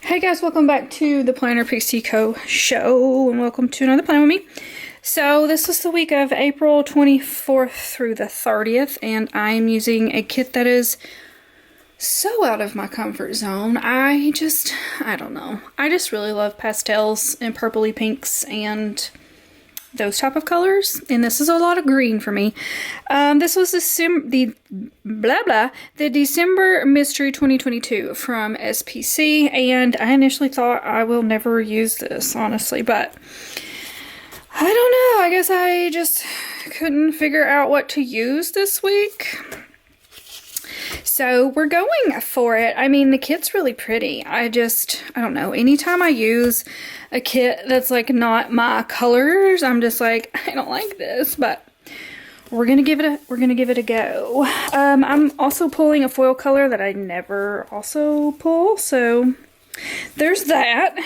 Hey guys, welcome back to the Planner Pixie Co. show, and welcome to another plan with me. So this was the week of April 24th through the 30th, and I'm using a kit that is so out of my comfort zone. I don't know. I just really love pastels and purpley pinks and those type of colors, and this is a lot of green for me. This was the December Mystery 2022 from SPC, and I initially thought I will never use this, honestly, but I don't know. I guess I just couldn't figure out what to use this week. So we're going for it. I mean, the kit's really pretty. I don't know. Anytime I use a kit that's like not my colors, I'm just like, I don't like this, but we're gonna give it a go. I'm also pulling a foil color that I never also pull, so there's that.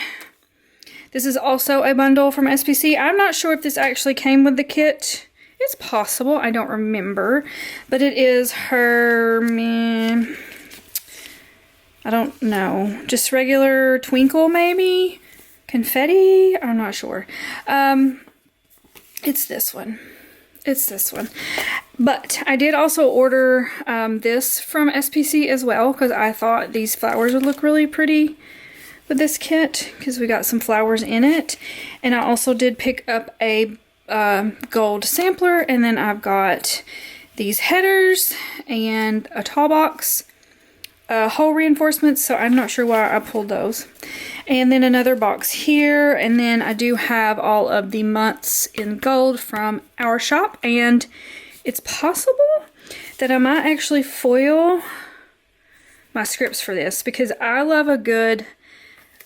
This is also a bundle from SPC. I'm not sure if this actually came with the kit. It's possible, I don't remember, but it is her, I don't know, just regular twinkle maybe? Confetti? I'm not sure. It's this one. But I did also order this from SPC as well, because I thought these flowers would look really pretty with this kit, because we got some flowers in it. And I also did pick up a gold sampler, and then I've got these headers and a tall box, hole reinforcements, so I'm not sure why I pulled those, and then another box here, and then I do have all of the months in gold from our shop, and it's possible that I might actually foil my scripts for this, because I love a good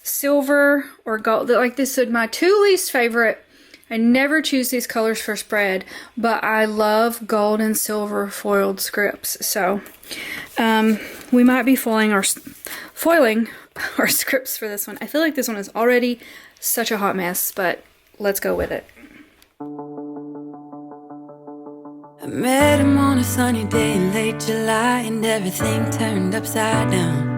silver or gold. Like, this is my two least favorite. I never choose these colors for spread, but I love gold and silver foiled scripts. So we might be foiling our scripts for this one. I feel like this one is already such a hot mess, but let's go with it. I met him on a sunny day in late July, and everything turned upside down.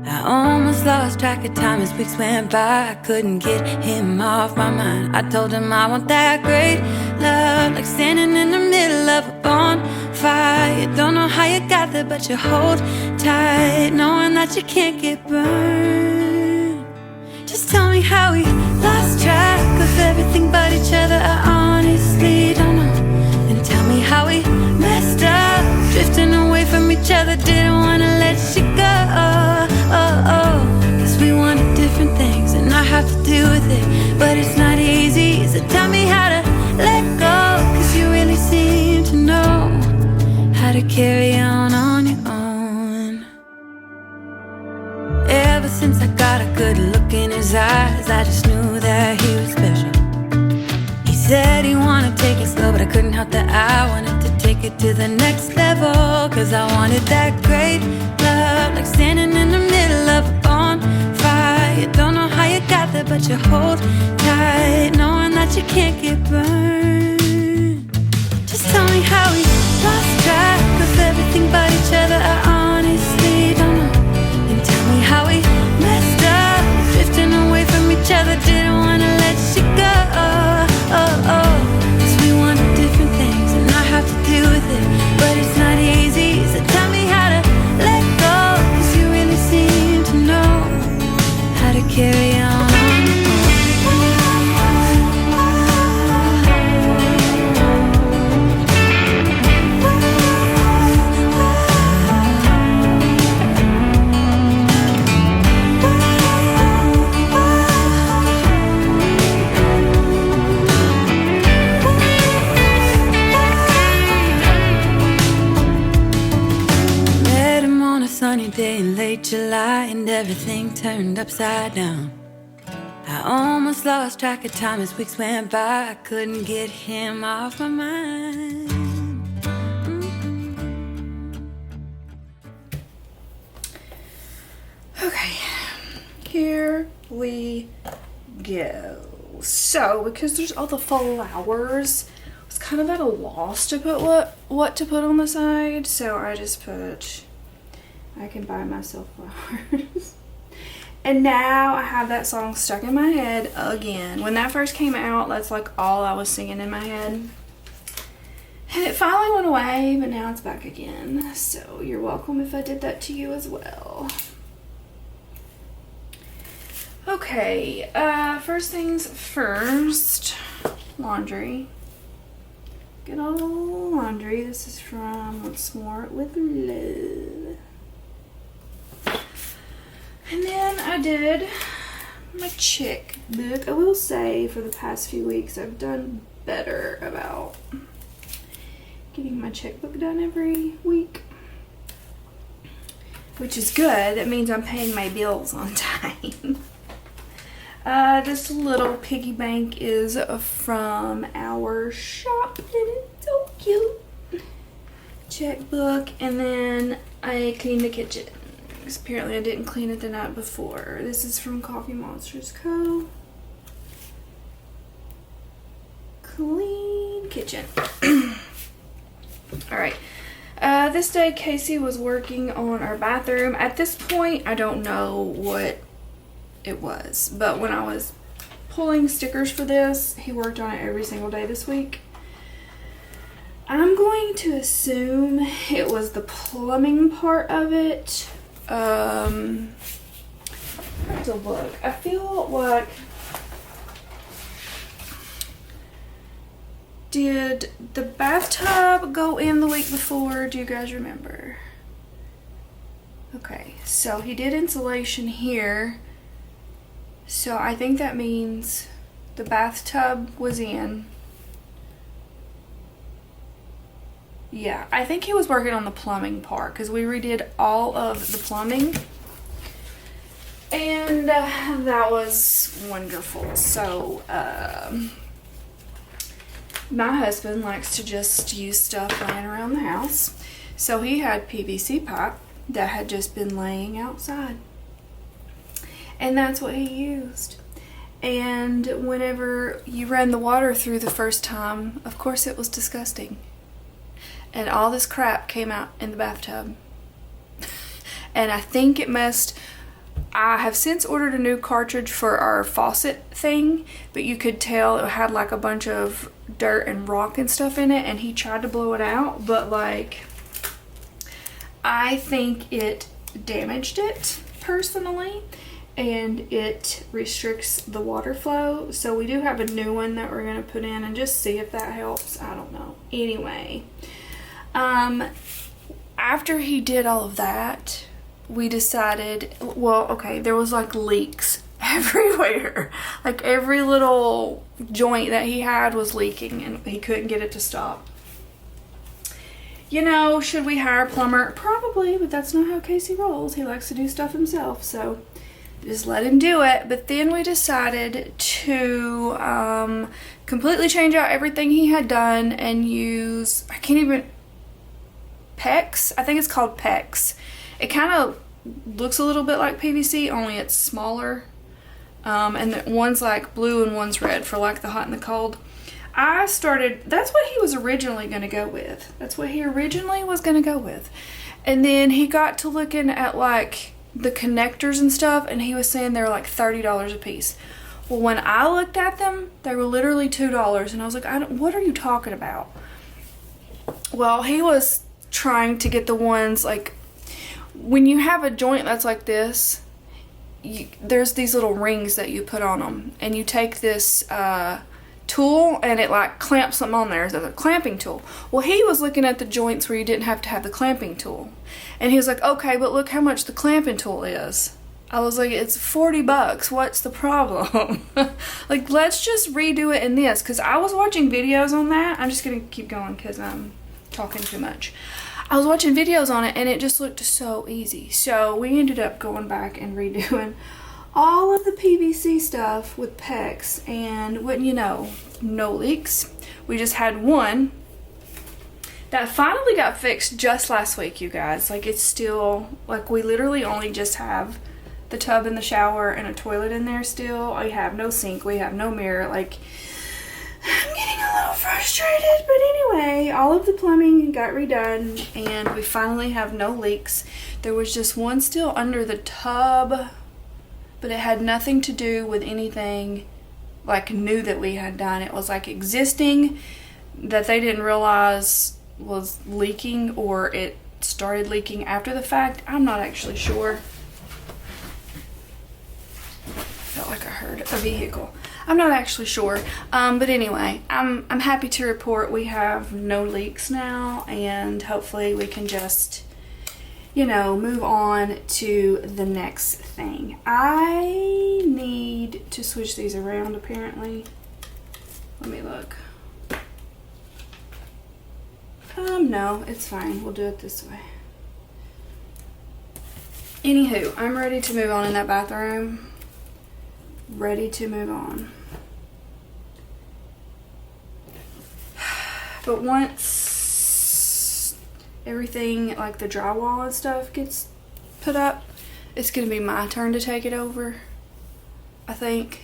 I almost lost track of time as weeks went by. I couldn't get him off my mind. I told him I want that great love, like standing in the middle of a bonfire. You don't know how you got there, but you hold tight, knowing that you can't get burned. Just tell me how we lost track of everything but each other. I honestly don't know. And tell me how we messed up, drifting away from each other. Didn't wanna let you go. Cause we wanted different things, and I have to deal with it, but it's not easy. So tell me how to let go, cause you really seem to know how to carry on your own. Ever since I got a good look in his eyes, I just knew that he was special. He said he wanted to take it slow, but I couldn't help that I wanted to take it to the next level. Cause I wanted that great love, like standing in the middle of a bonfire. You don't know how you got there, but you hold tight, knowing that you can't get burned. Just tell me how we lost track of everything but each other. I honestly don't know. And tell me how we messed up, drifting away from each other. Didn't wanna let you go. Cause we wanted different things, and I have to deal with it, but it's not easy. So tell me how to let go, cause you really seem to know how to carry on. Sunny day in late July, and everything turned upside down. I almost lost track of time as weeks went by. I couldn't get him off my mind. Okay, here we go. So, because there's all the flowers, I was kind of at a loss to put what to put on the side, so I just put, I can buy myself flowers. And now I have that song stuck in my head again. When that first came out, that's like all I was singing in my head. And it finally went away, but now it's back again. So you're welcome if I did that to you as well. Okay, first things first, laundry. Good old laundry. This is from Once More with Love. And then I did my checkbook. I will say for the past few weeks I've done better about getting my checkbook done every week, which is good. That means I'm paying my bills on time. This little piggy bank is from our shop and it's so cute. Checkbook, and then I cleaned the kitchen. Because apparently I didn't clean it the night before. This is from Coffee Monsters Co. Clean kitchen. Alright. This day Casey was working on our bathroom. At this point, I don't know what it was. But when I was pulling stickers for this, he worked on it every single day this week. I'm going to assume it was the plumbing part of it. I have to look. I feel like, did the bathtub go in the week before? Do you guys remember? Okay, so he did insulation here. So I think that means the bathtub was in. Yeah, I think he was working on the plumbing part because we redid all of the plumbing. And that was wonderful. So, my husband likes to just use stuff laying around the house. So he had PVC pipe that had just been laying outside. And that's what he used. And whenever you ran the water through the first time, of course it was disgusting. And all this crap came out in the bathtub. And I think it messed. I have since ordered a new cartridge for our faucet thing, but you could tell it had like a bunch of dirt and rock and stuff in it, and he tried to blow it out, but like, I think it damaged it personally, and it restricts the water flow. So we do have a new one that we're going to put in and just see if that helps. I don't know. Anyway. After he did all of that, we decided, well, okay, there was like leaks everywhere. Like every little joint that he had was leaking and he couldn't get it to stop. You know, should we hire a plumber? Probably, but that's not how Casey rolls. He likes to do stuff himself, so just let him do it. But then we decided to completely change out everything he had done and use, PEX. I think it's called PEX. It kind of looks a little bit like PVC, only it's smaller. And one's like blue and one's red for like the hot and the cold. That's what he was originally going to go with. That's what he originally was going to go with. And then he got to looking at like the connectors and stuff, and he was saying they're like $30 a piece. Well, when I looked at them, they were literally $2, and I was like, what are you talking about? Well, he was trying to get the ones like, when you have a joint that's like this, there's these little rings that you put on them, and you take this tool and it like clamps something on there. It's a clamping tool. Well, he was looking at the joints where you didn't have to have the clamping tool, and he was like, okay, but look how much the clamping tool is. I was like, it's $40. What's the problem? Like, let's just redo it in this, because I was watching videos on that. I'm just gonna keep going because I'm talking too much. I was watching videos on it and it just looked so easy. So we ended up going back and redoing all of the PVC stuff with PEX, and wouldn't you know, no leaks. We just had one that finally got fixed just last week, you guys. Like, it's still, like, we literally only just have the tub and the shower and a toilet in there still. We have no sink, we have no mirror. Like, I'm getting a little frustrated, but anyway, all of the plumbing got redone and we finally have no leaks. There was just one still under the tub, but it had nothing to do with anything like new that we had done. It was like existing that they didn't realize was leaking, or it started leaking after the fact. I'm not actually sure. Felt like I heard a vehicle. I'm not actually sure, but anyway, I'm happy to report we have no leaks now, and hopefully we can just, you know, move on to the next thing. I need to switch these around apparently. Let me look. No, it's fine. We'll do it this way. Anywho, I'm ready to move on in that bathroom. Ready to move on. But once everything like the drywall and stuff gets put up, it's gonna be my turn to take it over, I think.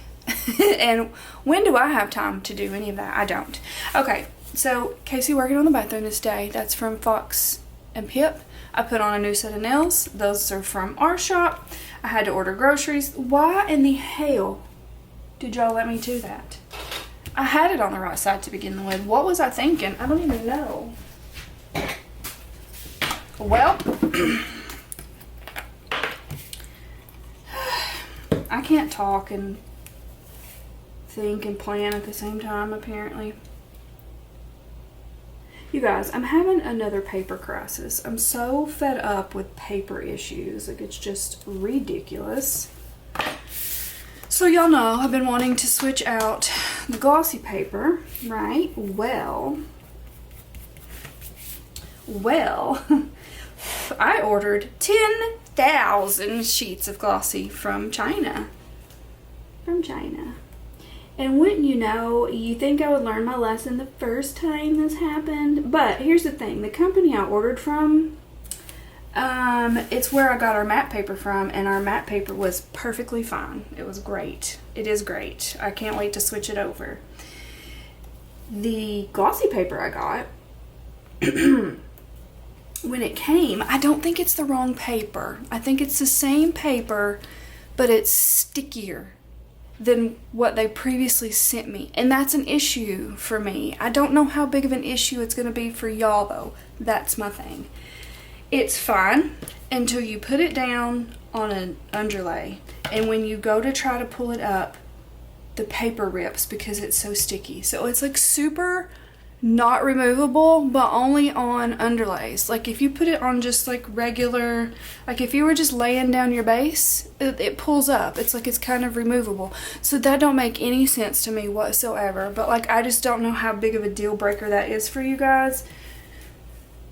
And when do I have time to do any of that? I don't. Okay, so Casey working on the bathroom this day. That's from Fox and Pip. I put on a new set of nails. Those are from our shop. I had to order groceries. Why in the hell did y'all let me do that? I had it on the right side to begin with. What was I thinking? I don't even know. Well, I can't talk and think and plan at the same time, apparently. You guys, I'm having another paper crisis. I'm so fed up with paper issues. Like, it's just ridiculous. So y'all know I've been wanting to switch out the glossy paper, right? Well, I ordered 10,000 sheets of glossy from China. And wouldn't you know, you think I would learn my lesson the first time this happened. But here's the thing, the company I ordered from, it's where I got our matte paper from, and our matte paper was perfectly fine. It was great. It is great. I can't wait to switch it over. The glossy paper I got, when it came, I don't think it's the wrong paper. I think it's the same paper, but it's stickier than what they previously sent me. And that's an issue for me. I don't know how big of an issue it's going to be for y'all, though. That's my thing. It's fine until you put it down on an underlay. And when you go to try to pull it up, the paper rips because it's so sticky. So it's like super not removable, but only on underlays. Like if you put it on just like regular, like if you were just laying down your base, it pulls up. It's like it's kind of removable. So that don't make any sense to me whatsoever. But like I just don't know how big of a deal breaker that is for you guys.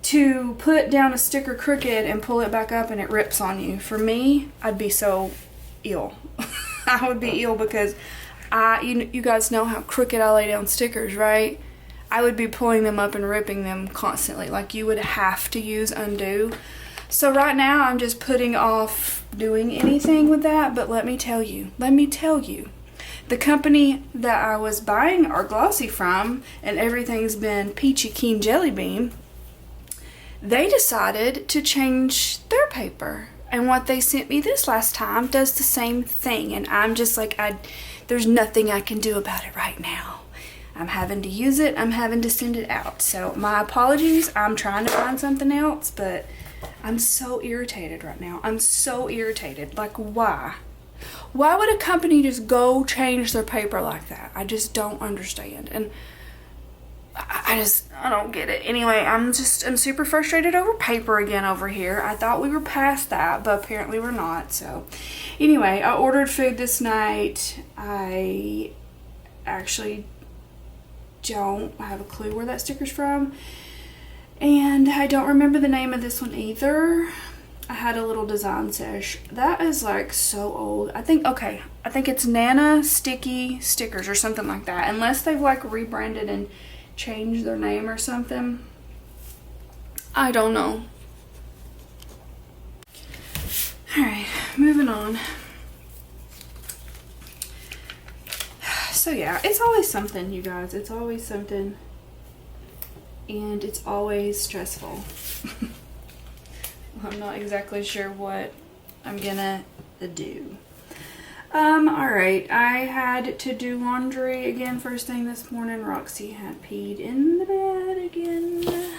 To put down a sticker crooked and pull it back up and it rips on you. For me, I'd be so ill. I would be ill because you guys know how crooked I lay down stickers, right? I would be pulling them up and ripping them constantly. Like you would have to use undo. So right now I'm just putting off doing anything with that. But let me tell you, the company that I was buying our glossy from, and everything's been peachy keen jelly bean, they decided to change their paper. And what they sent me this last time does the same thing. And I'm just like, there's nothing I can do about it right now. I'm having to use it. I'm having to send it out. So my apologies. I'm trying to find something else, but I'm so irritated right now. I'm so irritated. Like, why? Why would a company just go change their paper like that? I just don't understand. And I don't get it. Anyway, I'm super frustrated over paper again over here. I thought we were past that, but apparently we're not. So anyway, I ordered food this night. I actually don't have a clue where that sticker's from, and I don't remember the name of this one either. I had a little design sesh that is like so old. I think it's Nana Sticky Stickers or something like that, unless they've like rebranded and changed their name or something. I don't know. All right, moving on. So yeah, it's always something, you guys. It's always something. And it's always stressful. I'm not exactly sure what I'm gonna do. Alright, I had to do laundry again first thing this morning. Roxy had peed in the bed again.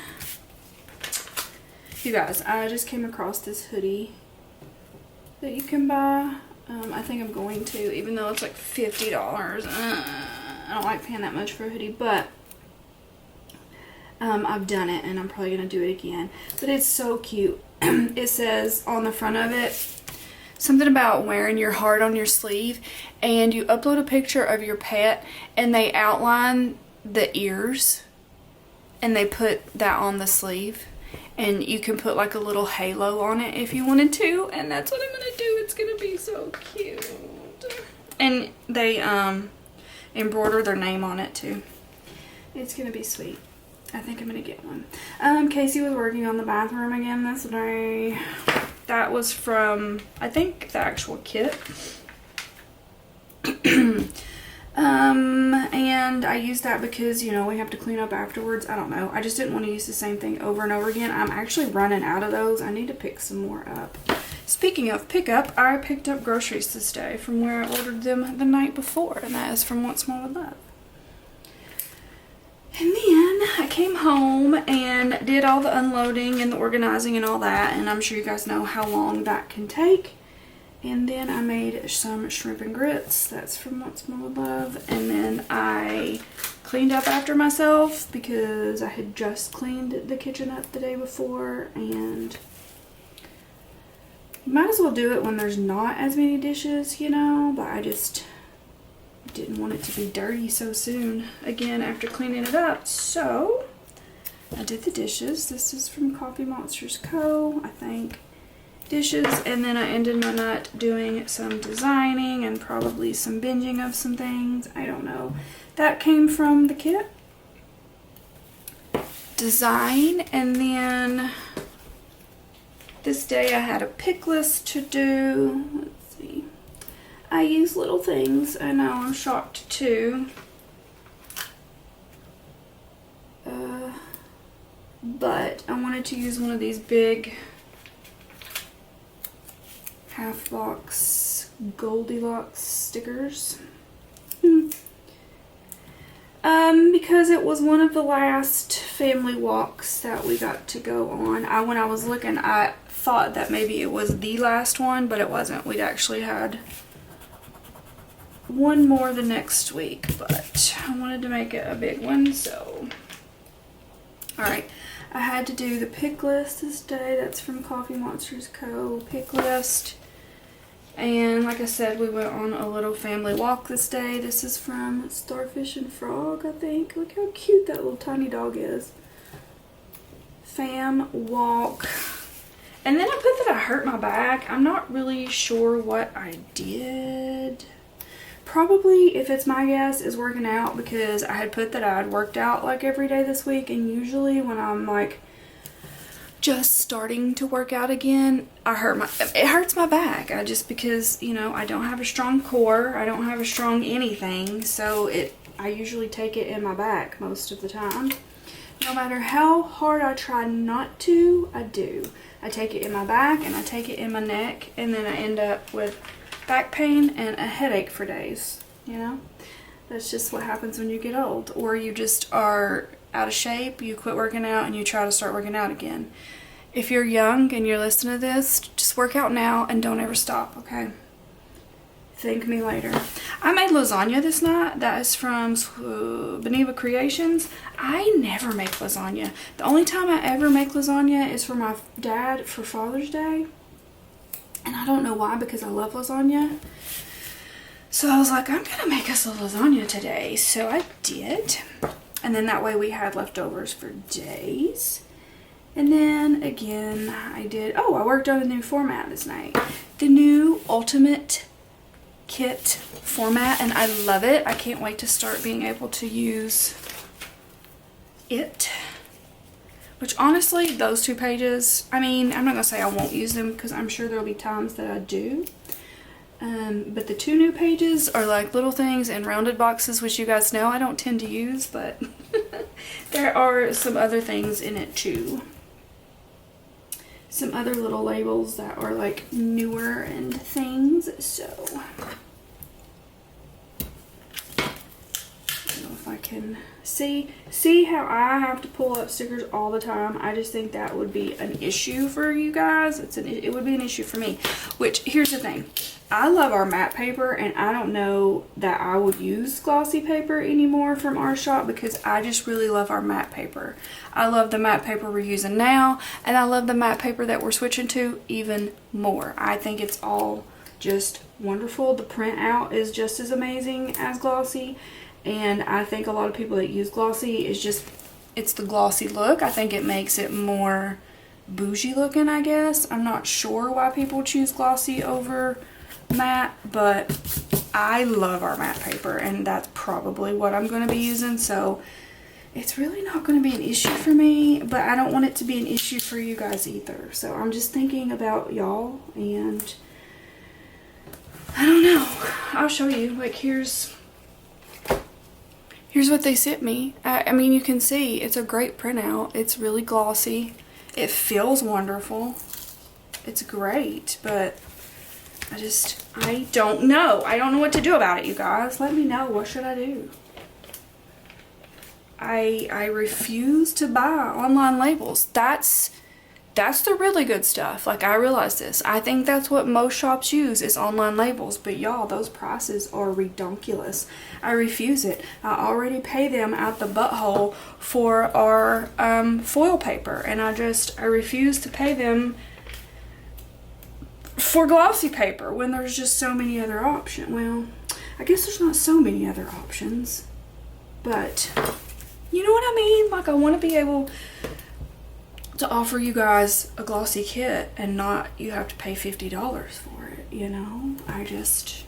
You guys, I just came across this hoodie that you can buy. I think I'm going to, even though it's like $50. I don't like paying that much for a hoodie, but I've done it and I'm probably going to do it again. But it's so cute. It says on the front of it something about wearing your heart on your sleeve, and you upload a picture of your pet and they outline the ears and they put that on the sleeve, and you can put like a little halo on it if you wanted to, and that's what I'm gonna do. It's gonna be so cute. And they embroider their name on it too. It's gonna be sweet. I think I'm gonna get one. Casey was working on the bathroom again this day. That was from, I think, the actual kit. And I used that because, you know, we have to clean up afterwards. I don't know. I just didn't want to use the same thing over and over again. I'm actually running out of those. I need to pick some more up. Speaking of pickup, I picked up groceries this day from where I ordered them the night before, and that is from What Small With Love. And then I came home and did all the unloading and the organizing and all that, and I'm sure you guys know how long that can take. And then I made some shrimp and grits. That's from What Small With Love. And then I cleaned up after myself because I had just cleaned the kitchen up the day before, and you might as well do it when there's not as many dishes, you know, but I just didn't want it to be dirty so soon again after cleaning it up. So I did the dishes. This is from Coffee Monsters Co., I think. Dishes, and then I ended my night doing some designing and probably some binging of some things. I don't know. That came from the kit. Design, and then this day I had a pick list to do. Let's see. I use little things. I know, I'm shocked too. But I wanted to use one of these big half box Goldilocks stickers. Because it was one of the last family walks that we got to go on. When I was looking, I thought that maybe it was the last one, but it wasn't. We'd actually had one more the next week, but I wanted to make it a big one, so. Alright, I had to do the pick list this day. That's from Coffee Monsters Co. Pick list. And like I said, we went on a little family walk this day. This is from Starfish and Frog, I think. Look how cute that little tiny dog is. Fam walk. And then I put that I hurt my back. I'm not really sure what I did. Probably, if it's my guess, is working out, because I had put that I had worked out like every day this week, and usually when I'm like just starting to work out again, it hurts my back. Because, you know, I don't have a strong core, I don't have a strong anything, so I usually take it in my back most of the time. No matter how hard I try not to, I do. I take it in my back and I take it in my neck, and then I end up with back pain and a headache for days, you know? That's just what happens when you get old, or you just are out of shape, you quit working out and you try to start working out again. If you're young and you're listening to this, just work out now and don't ever stop, okay? Thank me later. I made lasagna this night. That is from Beneva Creations. I never make lasagna. The only time I ever make lasagna is for my dad for Father's Day. And I don't know why, because I love lasagna. So I was like, I'm gonna make us a lasagna today. So I did. And then that way we had leftovers for days. And then again, I worked on the new format this night. The new Ultimate Kit format, and I love it. I can't wait to start being able to use it. Which honestly, those 2 pages, I mean, I'm not gonna say I won't use them, because I'm sure there'll be times that I do. But the 2 new pages are like little things in rounded boxes, which you guys know I don't tend to use, but there are some other things in it too. Some other little labels that are like newer and things, so can see how I have to pull up stickers all the time. I just think that would be an issue for you guys. It would be an issue for me. Which, here's the thing. I love our matte paper, and I don't know that I would use glossy paper anymore from our shop because I just really love our matte paper. I love the matte paper we're using now, and I love the matte paper that we're switching to even more. I think it's all just wonderful. The printout is just as amazing as glossy, and I think a lot of people that use glossy it's the glossy look. I think it makes it more bougie looking, I guess. I'm not sure why people choose glossy over matte, but I love our matte paper, and that's probably what I'm going to be using, so it's really not going to be an issue for me, but I don't want it to be an issue for you guys either. So I'm just thinking about y'all, and I don't know. I'll show you. Like, here's what they sent me. I mean, you can see it's a great printout. It's really glossy. It feels wonderful. It's great, but I don't know. I don't know what to do about it, you guys. Let me know. What should I do? I refuse to buy online labels. That's the really good stuff. Like, I realize this. I think that's what most shops use is online labels. But y'all, those prices are redonkulous. I refuse it. I already pay them out the butthole for our foil paper. And I refuse to pay them for glossy paper when there's just so many other options. Well, I guess there's not so many other options, but you know what I mean? Like, I want to be able to offer you guys a glossy kit and not you have to pay $50 for it, you know? I just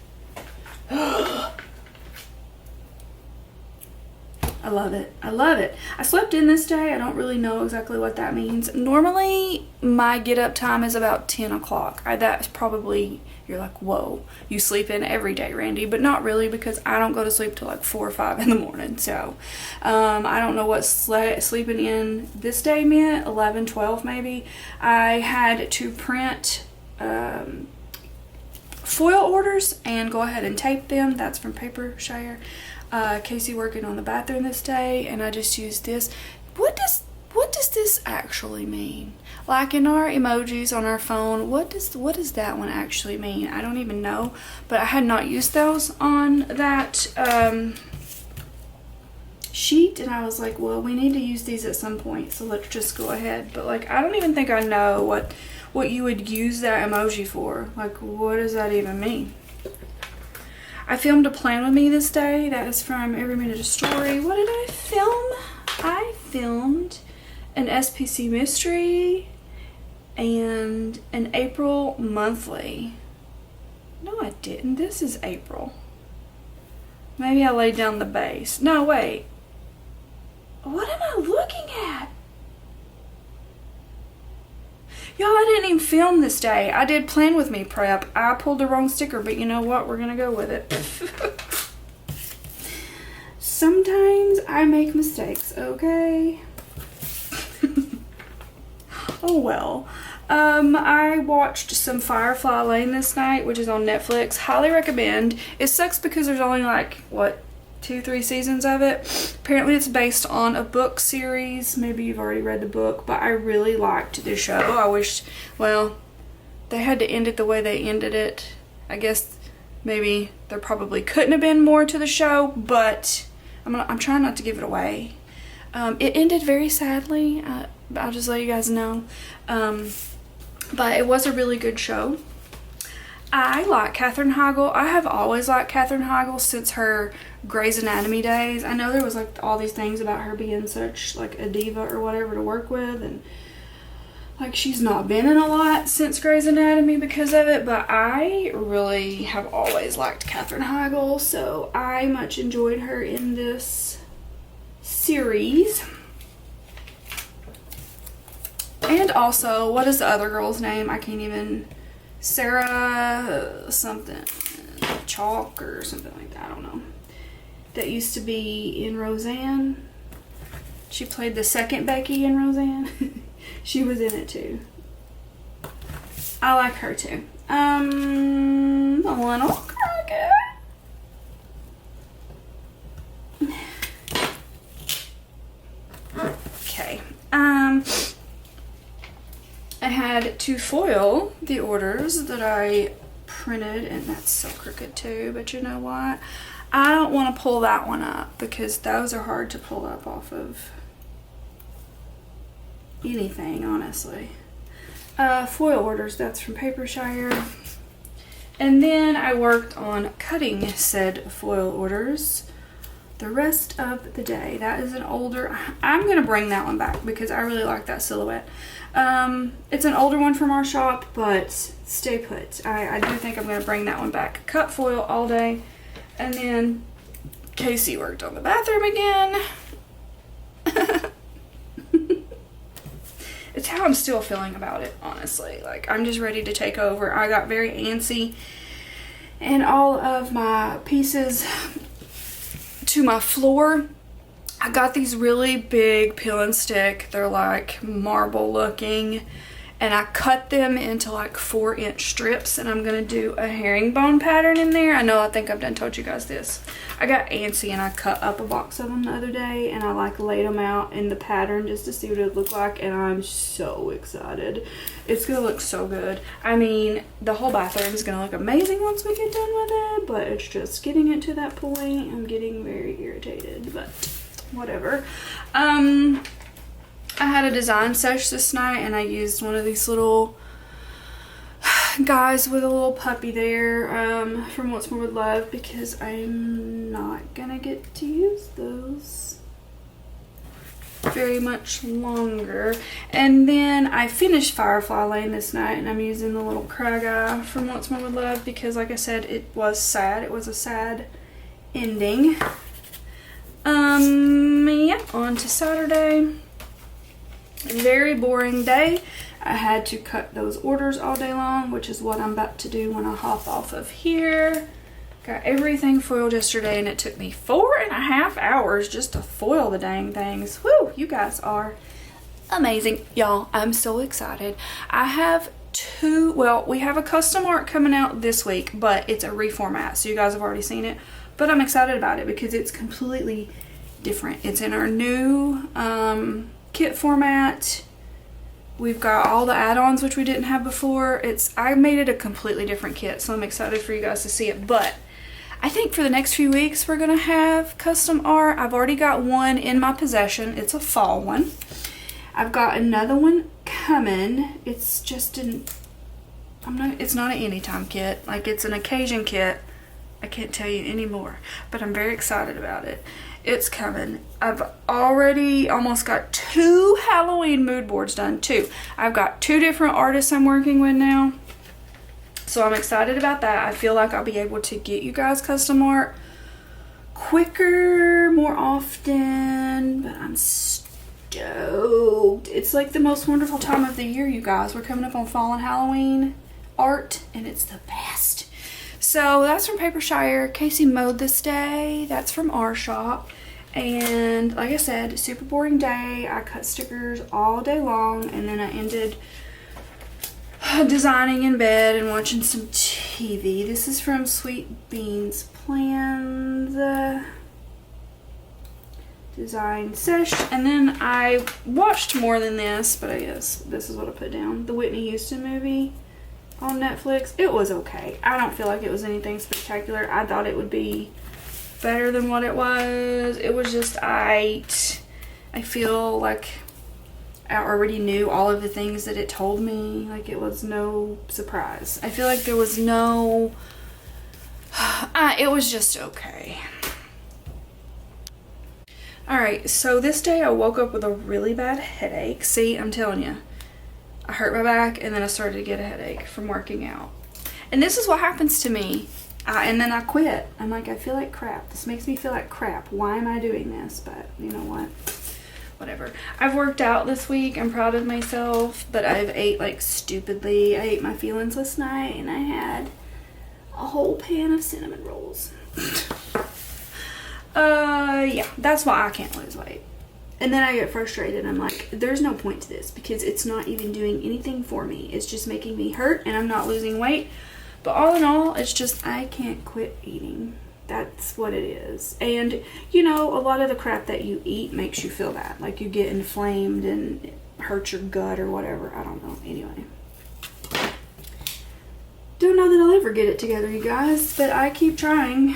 I love it. I love it. I slept in this day. I don't really know exactly what that means. Normally, my get up time is about 10 o'clock. That's probably, you're like, whoa, you sleep in every day, Randy. But not really, because I don't go to sleep till like 4 or 5 in the morning. So, I don't know what sleeping in this day meant. 11, 12 maybe. I had to print foil orders and go ahead and tape them. That's from Paper Shire. Casey working on the bathroom this day, and I just used this. What does this actually mean? Like, in our emojis on our phone, what does that one actually mean? I don't even know, but I had not used those on that sheet, and I was like, well, we need to use these at some point, so let's just go ahead. But like, I don't even think I know what you would use that emoji for. Like, what does that even mean? I filmed a plan with me this day. That is from Every Minute a Story. What did I film? I filmed an SPC mystery and an April monthly. No, I didn't. This is April. Maybe I laid down the base. No, wait. What am I looking at? Y'all, I didn't even film this day. I did plan with me prep. I pulled the wrong sticker, but you know what? We're gonna go with it. Sometimes I make mistakes, okay? Oh well. I watched some Firefly Lane this night, which is on Netflix. Highly recommend. It sucks because there's only like, what, 2-3 seasons of it. Apparently it's based on a book series. Maybe you've already read the book, but I really liked the show. I wish, well, they had to end it the way they ended it. I guess maybe there probably couldn't have been more to the show, but I'm trying not to give it away. It ended very sadly. I'll just let you guys know. But it was a really good show. I like Katherine Heigl. I have always liked Katherine Heigl since her Grey's Anatomy days. I know there was like all these things about her being such like a diva or whatever to work with, and like she's not been in a lot since Grey's Anatomy because of it, but I really have always liked Katherine Heigl, so I much enjoyed her in this series. And also, what is the other girl's name? I can't even... Sarah something, Chalk or something like that, I don't know. That used to be in Roseanne. She played the second Becky in Roseanne. She was in it too. I like her too. A little cracker. had to foil the orders that I printed, and that's so crooked too, but you know what? I don't want to pull that one up because those are hard to pull up off of anything, honestly. Foil orders, that's from Papershire. And then I worked on cutting said foil orders the rest of the day. That is an older, I'm gonna bring that one back because I really like that silhouette. It's an older one from our shop, but stay put. I do think I'm gonna bring that one back. Cut foil all day. And then Casey worked on the bathroom again. It's how I'm still feeling about it, honestly. Like, I'm just ready to take over. I got very antsy, and all of my pieces to my floor, I got these really big peel and stick. They're like marble looking, and I cut them into like 4-inch strips, and I'm gonna do a herringbone pattern in there. I think I've done told you guys this. I got antsy and I cut up a box of them the other day, and I like laid them out in the pattern just to see what it would look like, and I'm so excited. It's gonna look so good. I mean, the whole bathroom is gonna look amazing once we get done with it, but it's just getting it to that point. I'm getting very irritated, but whatever. I had a design sesh this night, and I used one of these little guys with a little puppy there from What's More With Love, because I'm not gonna get to use those very much longer. And then I finished Firefly Lane this night, and I'm using the little cry guy from What's More With Love because, like I said, it was sad. It was a sad ending. Yeah, on to Saturday. Very boring day. I had to cut those orders all day long, which is what I'm about to do when I hop off of here. Got everything foiled yesterday, and it took me 4.5 hours just to foil the dang things. Woo, you guys are amazing. Y'all, I'm so excited. I have we have a custom art coming out this week, but it's a reformat, so you guys have already seen it. But I'm excited about it because it's completely different. It's in our new kit format. We've got all the add-ons, which we didn't have before. I made it a completely different kit, so I'm excited for you guys to see it. But I think for the next few weeks we're gonna have custom art. I've already got one in my possession. It's a fall one. I've got another one coming. It's just it's not an anytime kit. Like, it's an occasion kit. I can't tell you anymore, but I'm very excited about it. It's coming. I've already almost got 2 Halloween mood boards done. 2. I've got 2 different artists I'm working with now, so I'm excited about that. I feel like I'll be able to get you guys custom art quicker, more often, but I'm stoked. It's like the most wonderful time of the year, you guys. We're coming up on fall and Halloween art, and it's the best. So that's from Papershire. Casey mowed this day. That's from our shop. And like I said, super boring day. I cut stickers all day long, and then I ended designing in bed and watching some TV. This is from Sweet Beans Plans design sesh. And then I watched more than this, but I guess this is what I put down. The Whitney Houston movie on Netflix. It was okay. I don't feel like it was anything spectacular. I thought it would be better than what it was. It was just I feel like I already knew all of the things that it told me. Like, it was no surprise. I feel like there was no it was just okay. Alright, so this day I woke up with a really bad headache. See, I'm telling you. I hurt my back, and then I started to get a headache from working out. And this is what happens to me. And then I quit. I'm like, I feel like crap. This makes me feel like crap. Why am I doing this? But you know what? Whatever. I've worked out this week. I'm proud of myself. But I've ate like stupidly. I ate my feelings last night, and I had a whole pan of cinnamon rolls. Yeah. That's why I can't lose weight. And then I get frustrated. I'm like, there's no point to this because it's not even doing anything for me. It's just making me hurt, and I'm not losing weight. But all in all, it's just I can't quit eating. That's what it is. And, you know, a lot of the crap that you eat makes you feel that. Like, you get inflamed and it hurts your gut or whatever. I don't know. Anyway, don't know that I'll ever get it together, you guys, but I keep trying.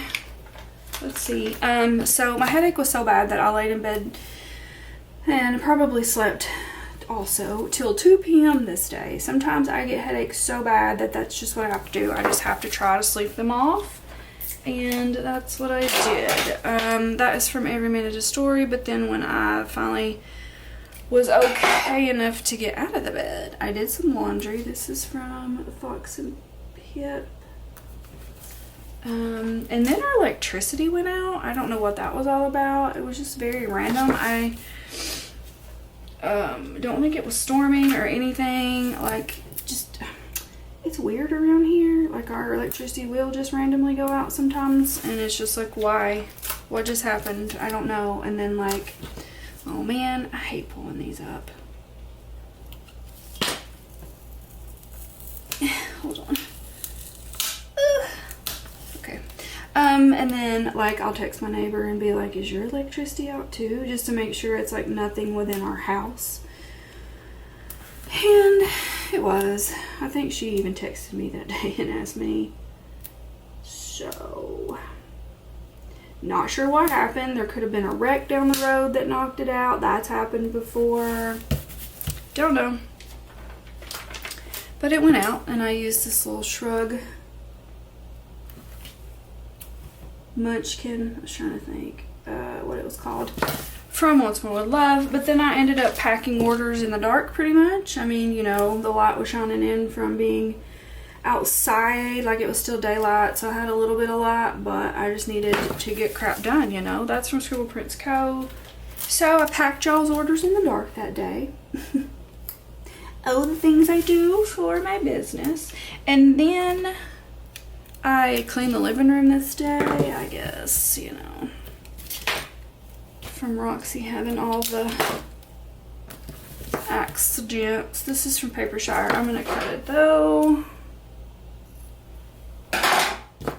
Let's see. So my headache was so bad that I laid in bed and probably slept also till 2 p.m. this day. Sometimes I get headaches so bad that that's just what I have to do. I just have to try to sleep them off. And that's what I did. That is from Every Minute a Story. But then when I finally was okay enough to get out of the bed, I did some laundry. This is from Fox and Pip. And then our electricity went out. I don't know what that was all about. It was just very random. I don't think it was storming or anything. Like, just, it's weird around here. Like, our electricity will just randomly go out sometimes, and it's just like, why? What just happened? I don't know. And then, like, oh man, I hate pulling these up. Hold on. Okay. And then, like, I'll text my neighbor and be like, is your electricity out too? Just to make sure it's, like, nothing within our house. And it was. I think she even texted me that day and asked me. So, not sure what happened. There could have been a wreck down the road that knocked it out. That's happened before. Don't know. But it went out, and I used this little Shrug Munchkin. I was trying to think what it was called. From Once More With Love. But then I ended up packing orders in the dark pretty much. I mean, you know, the light was shining in from being outside, like it was still daylight, so I had a little bit of light, but I just needed to get crap done, you know. That's from Scribble Prints Co. So I packed y'all's orders in the dark that day. Oh, the things I do for my business. And then I cleaned the living room this day, I guess, you know. From Roxy having all the accidents. This is from Paper Shire. I'm gonna cut it though,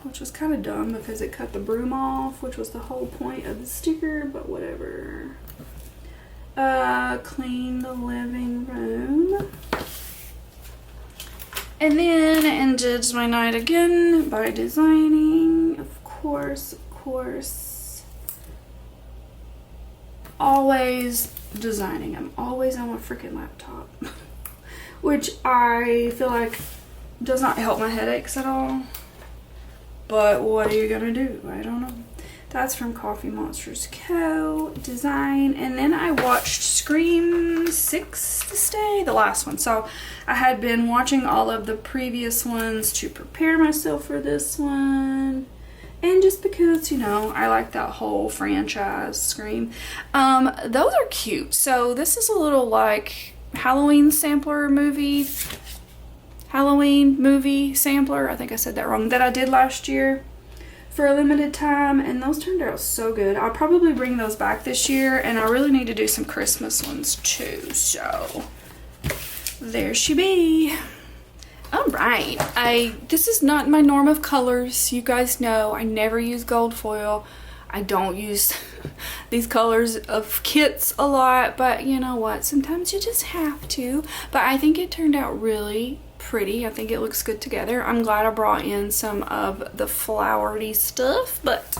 which was kind of dumb because it cut the broom off, which was the whole point of the sticker, but whatever. Clean the living room. And then ended my night again by designing, of course. Always designing. I'm always on my freaking laptop, which I feel like does not help my headaches at all. But what are you gonna do? I don't know. That's from Coffee Monsters Co. Design. And then I watched Scream 6 this day, the last one. So I had been watching all of the previous ones to prepare myself for this one. And just because, you know, I like that whole franchise, Scream. Those are cute. So this is a little like Halloween movie sampler. I think I said that wrong. That I did last year for a limited time. And those turned out so good. I'll probably bring those back this year. And I really need to do some Christmas ones too. So there she be. Alright, this is not my norm of colors. You guys know I never use gold foil. I don't use these colors of kits a lot, but you know what? Sometimes you just have to. But I think it turned out really pretty. I think it looks good together. I'm glad I brought in some of the flowery stuff, but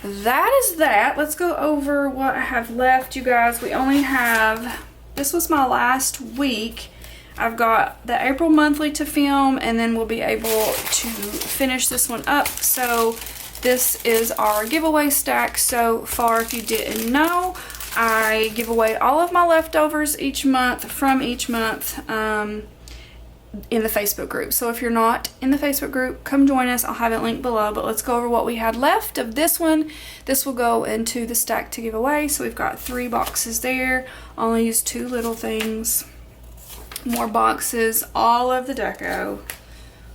that is that. Let's go over what I have left, you guys. We only have, this was my last week. I've got the April monthly to film, and then we'll be able to finish this one up. So this is our giveaway stack so far. If you didn't know, I give away all of my leftovers each month from each month in the Facebook group. So if you're not in the Facebook group, come join us. I'll have it linked below. But let's go over what we had left of this one. This will go into the stack to give away. So we've got 3 boxes there. Only used 2 little things. More boxes, all of the deco,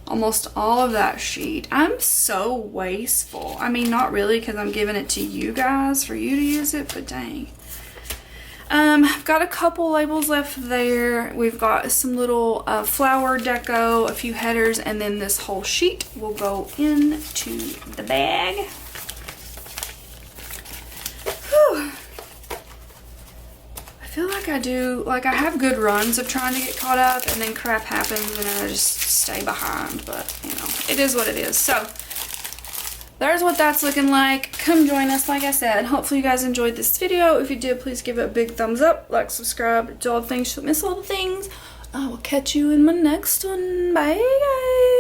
almost all of that sheet. I'm so wasteful. I mean, not really, because I'm giving it to you guys for you to use it, but dang. I've got a couple labels left there. We've got some little flower deco, a few headers, and then this whole sheet will go into the bag. Whew. I feel like like I do, like I have good runs of trying to get caught up and then crap happens and then I just stay behind, but you know, it is what it is. So there's what that's looking like. Come join us, like I said. Hopefully you guys enjoyed this video. If you did, please give it a big thumbs up, like, subscribe, do all the things, so miss all the things. I will catch you in my next one. Bye guys.